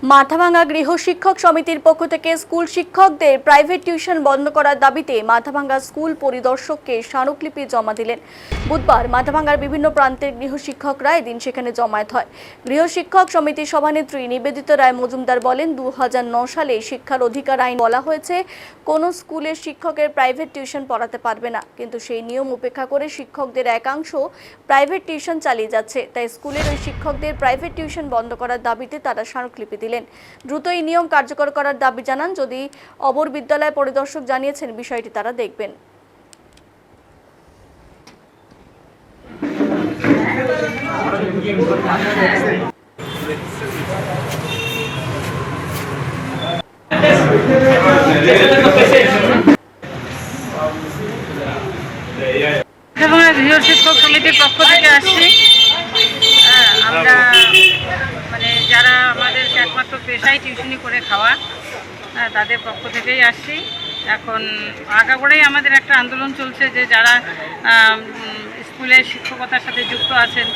মাথাভাঙ্গা গৃহ শিক্ষক সমিতির পক্ষ থেকে স্কুল শিক্ষকদের প্রাইভেট টিউশন বন্ধ করার দাবিতে মাথাভাঙ্গা স্কুল পরিদর্শককে স্মারকলিপি জমা দিলেন। বুধবার মাথাভাঙ্গার বিভিন্ন প্রান্তের গৃহ শিক্ষকরা এদিন সেখানে জমায়েত হয়। গৃহ শিক্ষক সমিতির সভানেত্রী নিবেদিতা রায় মজুমদার বলেন, 2009 সালে শিক্ষার অধিকার আইন বলা হয়েছে কোনো স্কুলের শিক্ষকের প্রাইভেট টিউশন পড়াতে পারবে না, কিন্তু সেই নিয়ম উপেক্ষা করে শিক্ষকদের একাংশ প্রাইভেট টিউশন চালিয়ে যাচ্ছে। তাই স্কুলের ওই শিক্ষকদের প্রাইভেট টিউশন বন্ধ করার দাবিতে তারা স্মারকলিপি দিলেন। দ্রুত এই নিয়ম কার্যকর করার দাবি জানান। যদি অবর বিদ্যালয় পরিদর্শক জানিয়েছেন বিষয়টি তারা দেখবেন। গৃহ শিক্ষক সমিতির পক্ষ থেকে আসছি। আমরা যারা আমাদের একমাত্র পেশায় টিউশনি করে খাওয়া, তাদের পক্ষ থেকেই আসছি। এখন আগাগোড়াই আমাদের একটা আন্দোলন চলছে যে যারা স্কুলের শিক্ষকতার সাথে যুক্ত আছেন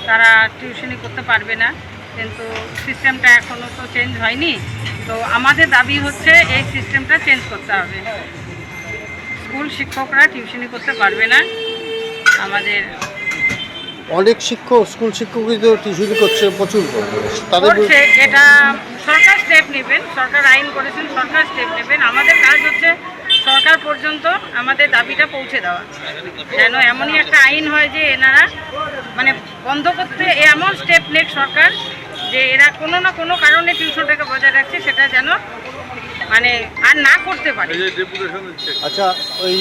তারা টিউশনি করতে পারবে না, কিন্তু সিস্টেমটা এখনও তো চেঞ্জ হয়নি। তো আমাদের দাবি হচ্ছে এই সিস্টেমটা চেঞ্জ করতে হবে। স্কুল শিক্ষকরা টিউশনি করতে পারবে না। আমাদের অনেক স্কুল শিক্ষকই তো টিউশনি করছে, প্রচুর করছে। এটা সরকার স্টেপ নেবেন, সরকার আইন করেছেন, সরকার স্টেপ নেবেন। আমাদের কাজ হচ্ছে সরকার পর্যন্ত আমাদের দাবিটা পৌঁছে দেওয়া, যেন এমনই একটা আইন হয় যে এনারা বন্ধ করতে এমন স্টেপ নেক সরকার যে এরা কোনো না কোনো কারণে টিউশনটাকে বজায় রাখছে, সেটা যেন আর না করতে পারে। আচ্ছা, ওই